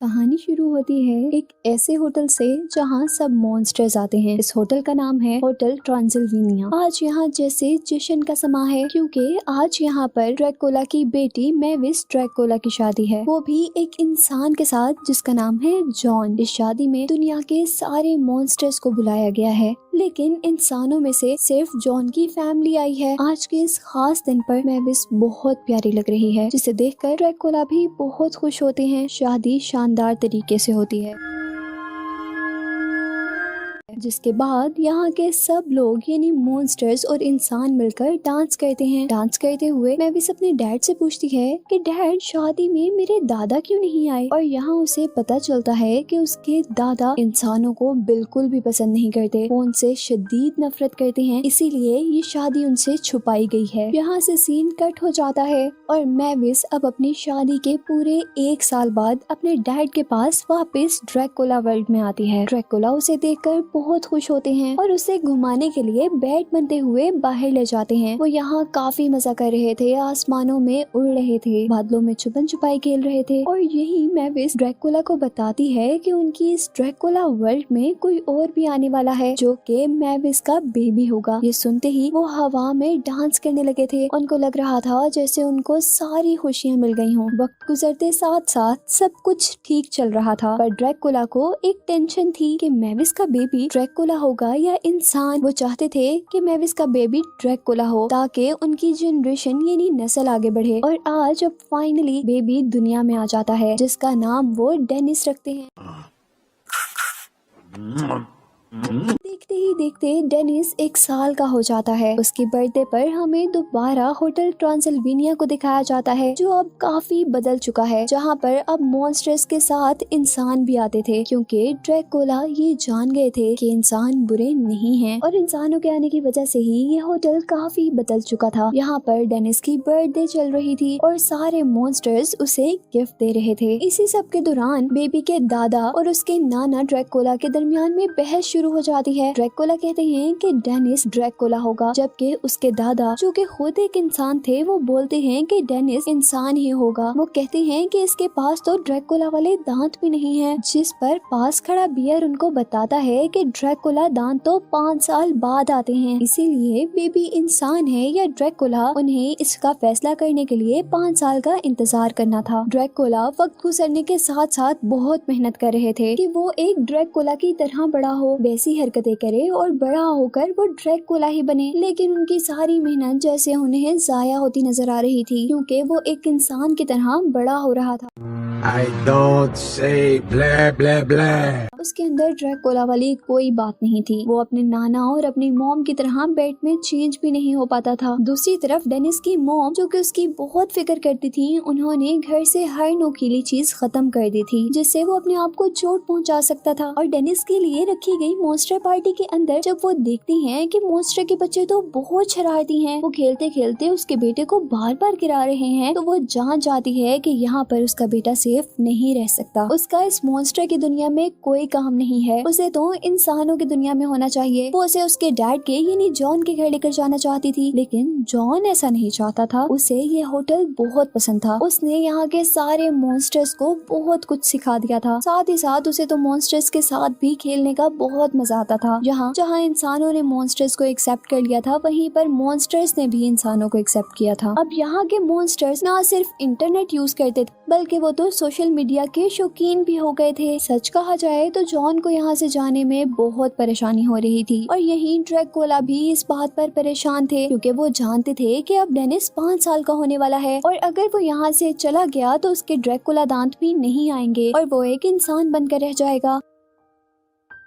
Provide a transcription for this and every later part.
कहानी शुरू होती है एक ऐसे होटल से जहाँ सब मॉन्स्टर्स आते हैं। इस होटल का नाम है होटल ट्रांसिल्वेनिया। आज यहाँ जैसे जश्न का समा है क्योंकि आज यहाँ पर ड्रैकुला की बेटी मैविस ड्रैकुला की शादी है, वो भी एक इंसान के साथ जिसका नाम है जॉन। इस शादी में दुनिया के सारे मॉन्स्टर्स को बुलाया गया है, लेकिन इंसानों में से सिर्फ जॉन की फैमिली आई है। आज के इस खास दिन पर मैविस बहुत प्यारी लग रही है, जिसे देखकर ड्रैकुला भी बहुत खुश होते हैं। शादी शानदार तरीके से होती है, जिसके बाद यहाँ के सब लोग यानी मॉन्स्टर्स और इंसान मिलकर डांस करते हैं। डांस करते हुए मैविस अपने डैड से पूछती है कि डैड, शादी में मेरे दादा क्यों नहीं आए। और यहाँ उसे पता चलता है कि उसके दादा इंसानों को बिल्कुल भी पसंद नहीं करते, वो उनसे शदीद नफरत करते हैं, इसीलिए ये शादी उनसे छुपाई गई है। यहाँ से सीन कट हो जाता है और मैविस अब अपनी शादी के पूरे 1 साल बाद अपने डैड के पास वापस ड्रैकुला वर्ल्ड में आती है। ड्रैकुला उसे देखकर बहुत खुश होते हैं और उसे घुमाने के लिए बैट बनते हुए बाहर ले जाते हैं। वो यहाँ काफी मजा कर रहे थे, आसमानों में उड़ रहे थे, बादलों में छुपन छुपाई खेल रहे थे। और यही मैविस ड्रैकुला को बताती है कि उनकी इस ड्रैकुला वर्ल्ड में कोई और भी आने वाला है जो कि मैविस का बेबी होगा। ये सुनते ही वो हवा में डांस करने लगे थे। उनको लग रहा था जैसे उनको सारी खुशियाँ मिल गई हों। वक्त गुजरते साथ साथ सब कुछ ठीक चल रहा था, पर ड्रैकुला को एक टेंशन थी कि मैविस का बेबी ड्रैकुला होगा या इंसान। वो चाहते थे कि मैविस का बेबी ड्रैकुला हो ताकि उनकी जनरेशन यानी नस्ल आगे बढ़े। और आज अब फाइनली बेबी दुनिया में आ जाता है, जिसका नाम वो डेनिस रखते हैं। देखते ही देखते डेनिस 1 साल का हो जाता है। उसकी बर्थडे पर हमें दोबारा होटल ट्रांसिल्वेनिया को दिखाया जाता है, जो अब काफी बदल चुका है, जहाँ पर अब मॉन्स्टर्स के साथ इंसान भी आते थे, क्योंकि ड्रैकुला ये जान गए थे कि इंसान बुरे नहीं हैं और इंसानों के आने की वजह से ही ये होटल काफी बदल चुका था। यहाँ पर डेनिस की बर्थडे चल रही थी और सारे मॉन्स्टर्स उसे गिफ्ट दे रहे थे। इसी सब के दौरान बेबी के दादा और उसके नाना ड्रैकुला के दरमियान में बहस शुरू हो जाती है। ड्रैकुला कहते हैं कि डेनिस ड्रैकुला होगा, जबकि उसके दादा जो कि खुद एक इंसान थे वो बोलते हैं कि डेनिस इंसान ही होगा। वो कहते हैं कि इसके पास तो ड्रैकुला वाले दांत भी नहीं है, जिस पर पास खड़ा बियर उनको बताता है कि ड्रैकुला दांत तो 5 साल बाद आते हैं, इसीलिए बेबी इंसान है या ड्रैकुला, उन्हें इसका फैसला करने के लिए 5 साल का इंतजार करना था। ड्रैकुला वक्त गुजरने के साथ साथ बहुत मेहनत कर रहे थे कि वो एक ड्रैकुला की तरह बड़ा हो, वैसी हरकतें करे और बड़ा होकर वो ड्रैकुला ही बने। लेकिन उनकी सारी मेहनत जैसे उन्हें जाया होती नजर आ रही थी, क्योंकि वो एक इंसान की तरह बड़ा हो रहा था। I don't say blah blah blah. उसके अंदर ड्रैकुला वाली कोई बात नहीं थी। वो अपने नाना और अपनी मॉम की तरह बेड में चेंज भी नहीं हो पाता था। दूसरी तरफ डेनिस की मॉम, जो कि उसकी बहुत फिक्र करती थी, उन्होंने घर से हर नोकीली चीज खत्म कर दी थी जिससे वो अपने आप को चोट पहुंचा सकता था। और डेनिस के लिए रखी गई मॉन्स्टर पार्टी के अंदर जब वो देखती हैं कि मॉन्स्टर के बच्चे तो बहुत शरारती हैं, वो खेलते खेलते उसके बेटे को बार बार गिरा रहे हैं, तो वो जान जाती है कि यहाँ पर उसका बेटा सेफ नहीं रह सकता। उसका इस मॉन्स्टर की दुनिया में कोई काम नहीं है, उसे तो इंसानों की दुनिया में होना चाहिए। वो उसे उसके डैड के यानी जॉन के घर लेकर जाना चाहती थी, लेकिन जॉन ऐसा नहीं चाहता था। उसे ये होटल बहुत पसंद था। उसने यहाँ के सारे मॉन्स्टर्स को बहुत कुछ सिखा दिया था। साथ ही साथ उसे तो मॉन्स्टर्स के साथ भी खेलने का बहुत मजा आता था। जहाँ इंसानों ने मॉन्स्टर्स को एक्सेप्ट कर लिया था, वहीं पर मॉन्स्टर्स ने भी इंसानों को एक्सेप्ट किया था। अब यहाँ के मॉन्स्टर्स न सिर्फ इंटरनेट यूज करते थे, बल्कि वो तो सोशल मीडिया के शौकीन भी हो गए थे। सच कहा जाए तो जॉन को यहाँ से जाने में बहुत परेशानी हो रही थी, और यहीं ड्रैकुला भी इस बात पर परेशान थे, क्योंकि वो जानते थे कि अब डेनिस 5 साल का होने वाला है, और अगर वो यहाँ से चला गया तो उसके ड्रैकुला दांत भी नहीं आएंगे और वो एक इंसान बनकर रह जाएगा।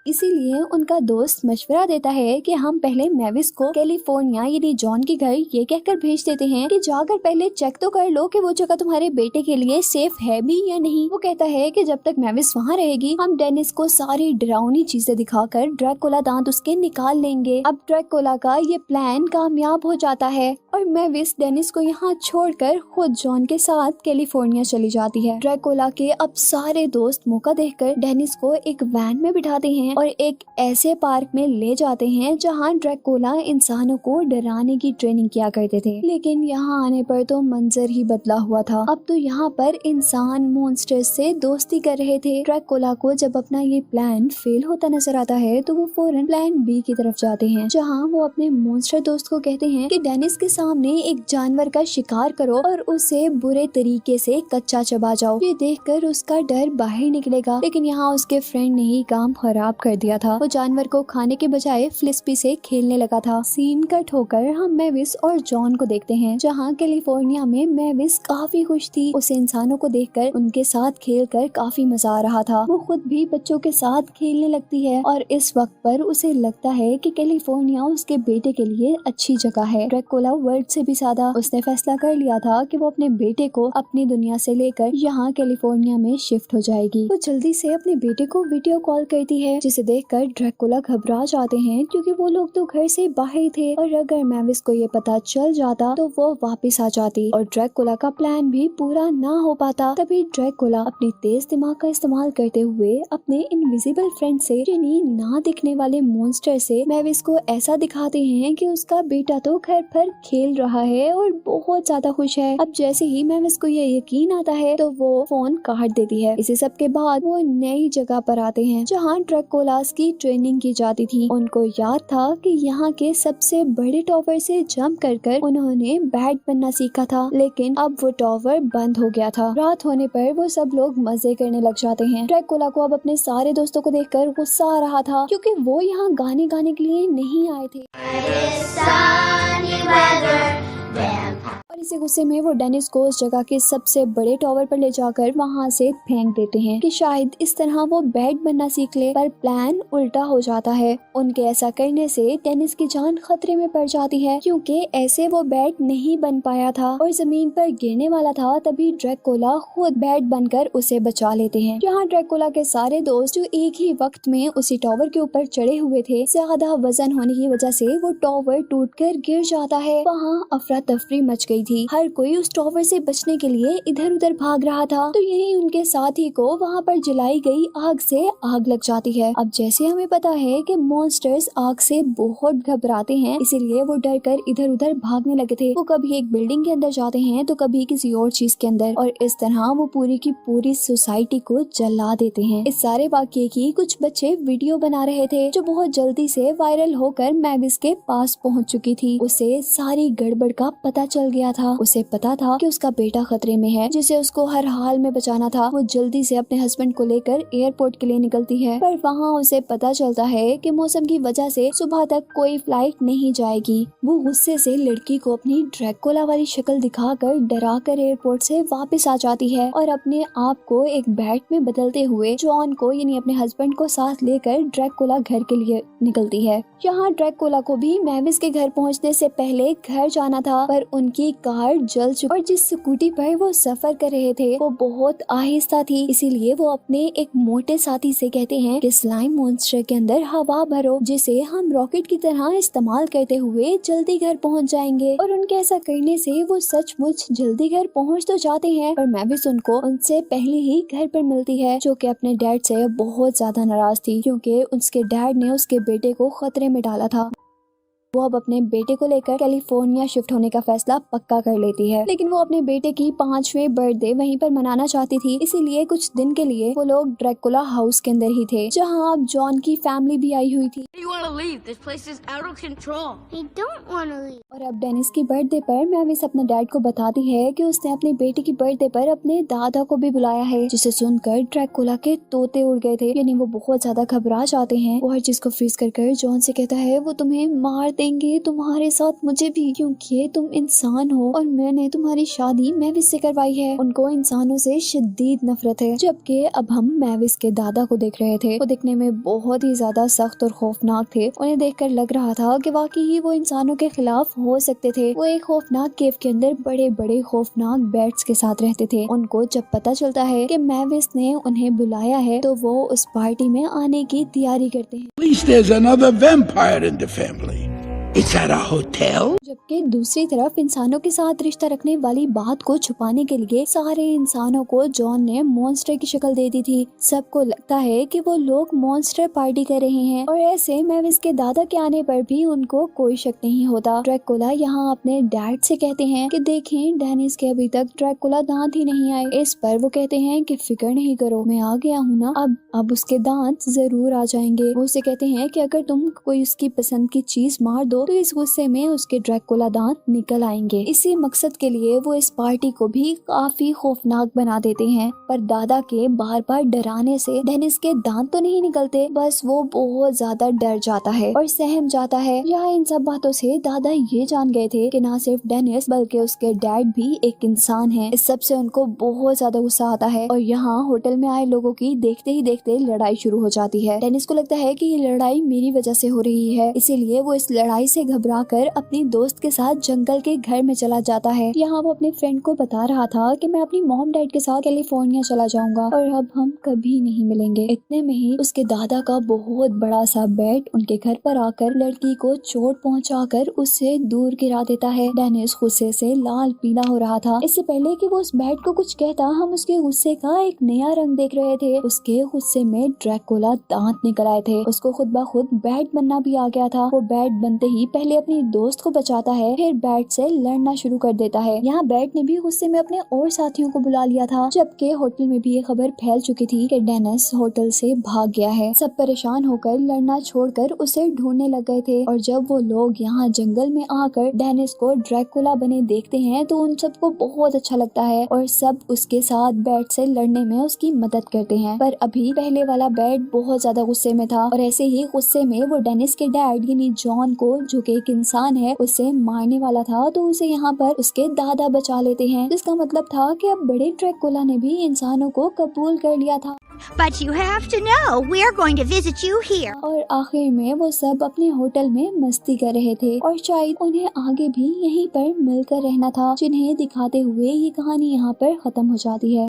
इसीलिए उनका दोस्त मशवरा देता है कि हम पहले मैविस को कैलिफोर्निया यानी जॉन के घर ये कहकर भेज देते हैं कि जाकर पहले चेक तो कर लो कि वो जगह तुम्हारे बेटे के लिए सेफ है भी या नहीं। वो कहता है कि जब तक मैविस वहाँ रहेगी हम डेनिस को सारी डरावनी चीजें दिखाकर ड्रैकुला दांत उसके निकाल लेंगे। अब ड्रैकुला का ये प्लान कामयाब हो जाता है और मैविस डेनिस को यहाँ छोड़कर खुद जॉन के साथ कैलिफोर्निया चली जाती है। ड्रैकुला के अब सारे दोस्त मौका देखकर डेनिस को एक वैन में बिठाते हैं हैं और एक ऐसे पार्क में ले जाते हैं जहाँ ड्रैकुला इंसानों को डराने की ट्रेनिंग किया करते थे। लेकिन यहाँ आने पर तो मंजर ही बदला हुआ था। अब तो यहाँ पर इंसान मॉन्स्टर्स से दोस्ती कर रहे थे। ड्रैकुला को जब अपना ये प्लान फेल होता नजर आता है तो वो फौरन प्लान बी की तरफ जाते हैं, जहाँ वो अपने मॉन्स्टर दोस्त को कहते हैं कि डेनिस के सामने एक जानवर का शिकार करो और उसे बुरे तरीके से कच्चा चबा जाओ। ये देखकर उसका डर बाहर निकलेगा, लेकिन यहाँ उसके फ्रेंड ने ही काम खराब कर दिया था। वो जानवर को खाने के बजाय फ्लिस्पी से खेलने लगा था। सीन कट होकर हम मैविस और जॉन को देखते हैं, जहाँ कैलिफोर्निया में मैविस काफी खुश थी। उसे इंसानों को देखकर उनके साथ खेलकर काफी मजा आ रहा था। वो खुद भी बच्चों के साथ खेलने लगती है और इस वक्त पर उसे लगता है कि कैलिफोर्निया उसके बेटे के लिए अच्छी जगह है। ड्रैकुला वर्ड से भी ज्यादा उसने फैसला कर लिया था कि वो अपने बेटे को अपनी दुनिया से लेकर यहाँ कैलिफोर्निया में शिफ्ट हो जाएगी। वो जल्दी से अपने बेटे को वीडियो कॉल करती है, जिसे देखकर ड्रैकुला घबरा जाते हैं क्योंकि वो लोग तो घर से बाहर थे और अगर मैविस को ये पता चल जाता तो वो वापस आ जाती और ड्रैकुला का प्लान भी पूरा ना हो पाता। तभी ड्रैकुला अपनी तेज दिमाग का इस्तेमाल करते हुए अपने इनविजिबल फ्रेंड से यानी ना दिखने वाले मॉन्स्टर से मैविस को ऐसा दिखाते हैं कि उसका बेटा तो घर पर खेल रहा है और बहुत ज्यादा खुश है। अब जैसे ही मैविस को ये यकीन आता है तो वो फोन काट देती है। इसी सब के बाद वो नई जगह पर आते हैं जहाँ ड्रैकुलास की ट्रेनिंग की जाती थी। उनको याद था कि यहाँ के सबसे बड़े टॉवर से जंप कर उन्होंने बैट बनना सीखा था, लेकिन अब वो टॉवर बंद हो गया था। रात होने पर वो सब लोग मजे करने लग जाते हैं। ड्रैकुला को अब अपने सारे दोस्तों को देखकर गुस्सा आ रहा था क्योंकि वो यहाँ गाने गाने के लिए नहीं आए थे। और इसी गुस्से में वो डेनिस को उस जगह के सबसे बड़े टॉवर पर ले जाकर वहाँ से फेंक देते हैं कि शायद इस तरह वो बैट बनना सीख ले, पर प्लान उल्टा हो जाता है। उनके ऐसा करने से डेनिस की जान खतरे में पड़ जाती है क्योंकि ऐसे वो बैट नहीं बन पाया था और जमीन पर गिरने वाला था। तभी ड्रैकुला खुद बैट बनकर उसे बचा लेते हैं। यहाँ ड्रैकुला के सारे दोस्त जो एक ही वक्त में उसी टॉवर के ऊपर चढ़े हुए थे, ज्यादा वजन होने की वजह से वो टॉवर टूटकर गिर जाता है। वहाँ अफरा तफरी मच गई थी। हर कोई उस टॉवर से बचने के लिए इधर उधर भाग रहा था। तो यही उनके साथी को वहाँ पर जलाई गई आग से आग लग जाती है। अब जैसे हमें पता है कि मॉन्स्टर्स आग से बहुत घबराते हैं, इसीलिए वो डर कर इधर उधर भागने लगे थे। वो कभी एक बिल्डिंग के अंदर जाते हैं तो कभी किसी और चीज के अंदर, और इस तरह वो पूरी की पूरी सोसाइटी को जला देते हैं। इस सारे वाकये की कुछ बच्चे वीडियो बना रहे थे जो बहुत जल्दी से वायरल होकर मैविस के पास पहुँच चुकी थी। उसे सारी गड़बड़ का पता चल गया था। उसे पता था कि उसका बेटा खतरे में है, जिसे उसको हर हाल में बचाना था। वो जल्दी से अपने हस्बैंड को लेकर एयरपोर्ट के लिए निकलती है, पर वहाँ उसे पता चलता है कि मौसम की वजह से सुबह तक कोई फ्लाइट नहीं जाएगी। वो गुस्से से लड़की को अपनी ड्रैकुला वाली शक्ल दिखाकर डराकर एयरपोर्ट से वापस आ जाती है और अपने आप को एक बैट में बदलते हुए जॉन को यानी अपने हस्बैंड को साथ लेकर ड्रैकुला घर के लिए निकलती है। यहाँ ड्रैकुला को भी मैविस के घर पहुँचने से पहले घर जाना था, पर उनकी कार जल चुकी और जिस स्कूटी पर वो सफर कर रहे थे वो बहुत आहिस्ता थी। इसीलिए वो अपने एक मोटे साथी से कहते हैं कि स्लाइम मॉन्स्टर के अंदर हवा भरो, जिसे हम रॉकेट की तरह इस्तेमाल करते हुए जल्दी घर पहुंच जाएंगे। और उनके ऐसा करने से वो सचमुच जल्दी घर पहुंच तो जाते हैं, पर मैविस उनको उनसे पहले ही घर पर मिलती है, जो कि अपने डैड से बहुत ज्यादा नाराज थी क्योंकि उसके डैड ने उसके बेटे को खतरे में डाला था। वो अब अपने बेटे को लेकर कैलिफोर्निया शिफ्ट होने का फैसला पक्का कर लेती है, लेकिन वो अपने बेटे की 5वें बर्थडे वहीं पर मनाना चाहती थी। इसीलिए कुछ दिन के लिए वो लोग ड्रैकुला हाउस के अंदर ही थे, जहाँ अब जॉन की फैमिली भी आई हुई थी। और अब डेनिस की बर्थडे पर मैविस अपने डैड को बताती है कि उसने अपने बेटे की बर्थडे पर अपने दादा को भी बुलाया है, जिसे सुनकर ड्रैकुला के तोते उड़ गए थे। यानी वो बहुत ज्यादा घबरा जाते हैं। वो हर चीज को फ्रीज कर जॉन से कहता है वो तुम्हें मार देंगे, तुम्हारे साथ मुझे भी, क्योंकि तुम इंसान हो और मैंने तुम्हारी शादी मैविस से करवाई है। उनको इंसानों से शदीद नफरत है। जबकि अब हम मैविस के दादा को देख रहे थे। वो दिखने में बहुत ही ज्यादा सख्त और खौफनाक थे। उन्हें देखकर लग रहा था कि वाकई ही वो इंसानों के खिलाफ हो सकते थे। वो एक खौफनाक केव के अंदर बड़े बड़े खौफनाक बैट्स के साथ रहते थे। उनको जब पता चलता है कि मैविस ने उन्हें बुलाया है तो वो उस पार्टी में आने की तैयारी करते हैं। At least there's another vampire in the family. Is that a hotel? जबकि दूसरी तरफ इंसानों के साथ रिश्ता रखने वाली बात को छुपाने के लिए सारे इंसानों को जॉन ने मॉन्स्टर की शक्ल दे दी थी। सबको लगता है कि वो लोग मॉन्स्टर पार्टी कर रहे हैं और ऐसे मैविस के दादा के आने पर भी उनको कोई शक नहीं होता। ड्रैकुला यहाँ अपने डैड से कहते हैं कि देखें डेनिस के अभी तक ड्रैकुला दांत ही नहीं आए। इस पर वो कहते हैं कि फिक्र नहीं करो, मैं आ गया हूँ ना, अब उसके दांत जरूर आ जाएंगे। वो उसे कहते हैं कि अगर तुम कोई उसकी पसंद की चीज मार दो तो इस गुस्से में उसके ड्रैकुला दांत निकल आएंगे। इसी मकसद के लिए वो इस पार्टी को भी काफी खौफनाक बना देते हैं, पर दादा के बार बार डराने से डेनिस के दांत तो नहीं निकलते, बस वो बहुत ज्यादा डर जाता है और सहम जाता है। यहाँ इन सब बातों से दादा ये जान गए थे कि ना सिर्फ डेनिस बल्कि उसके डैड भी एक इंसान है। इस सब से उनको बहुत ज्यादा गुस्सा आता है और यहाँ होटल में आए लोगों की देखते ही देखते लड़ाई शुरू हो जाती है। डेनिस को लगता है कि ये लड़ाई मेरी वजह से हो रही है, इसीलिए वो इस लड़ाई से घबरा कर अपनी दोस्त के साथ जंगल के घर में चला जाता है। यहाँ वो अपने फ्रेंड को बता रहा था कि मैं अपनी मॉम डैड के साथ कैलिफोर्निया चला जाऊंगा और अब हम कभी नहीं मिलेंगे। इतने में ही उसके दादा का बहुत बड़ा सा बैट उनके घर पर आकर लड़की को चोट पहुंचाकर उससे दूर गिरा देता है। डेनिस गुस्से से लाल पीला हो रहा था। इससे पहले कि वो उस बैट को कुछ कहता, हम उसके गुस्से का एक नया रंग देख रहे थे। उसके गुस्से में ड्रैकुला दांत निकल आए थे। उसको खुद ब खुद बैट बनना भी आ गया था। वो बैट बनते ही पहले अपनी दोस्त को बचाता है, फिर बैट से लड़ना शुरू कर देता है। यहाँ बैट ने भी गुस्से में अपने और साथियों को बुला लिया था, जबकि होटल में भी ये खबर फैल चुकी थी कि डेनिस होटल से भाग गया है। सब परेशान होकर लड़ना छोड़कर उसे ढूंढने लग गए थे और जब वो लोग यहाँ जंगल में आकर डेनिस को ड्रैकुला बने देखते हैं तो उन सबको बहुत अच्छा लगता है और सब उसके साथ बैट से लड़ने में उसकी मदद करते हैं। पर अभी पहले वाला बैट बहुत ज्यादा गुस्से में था और ऐसे ही गुस्से में वो डेनिस के डैड यानी जॉन को, जो कि एक इंसान है, उसे मारने वाला था, तो उसे यहाँ पर उसके दादा बचा लेते हैं, जिसका मतलब था कि अब बड़े ड्रैकुला ने भी इंसानों को कबूल कर लिया था। But you have to know, we're going to visit you here. और आखिर में वो सब अपने होटल में मस्ती कर रहे थे और शायद उन्हें आगे भी यहीं पर मिलकर रहना था, जिन्हें दिखाते हुए ये कहानी यहाँ पर खत्म हो जाती है।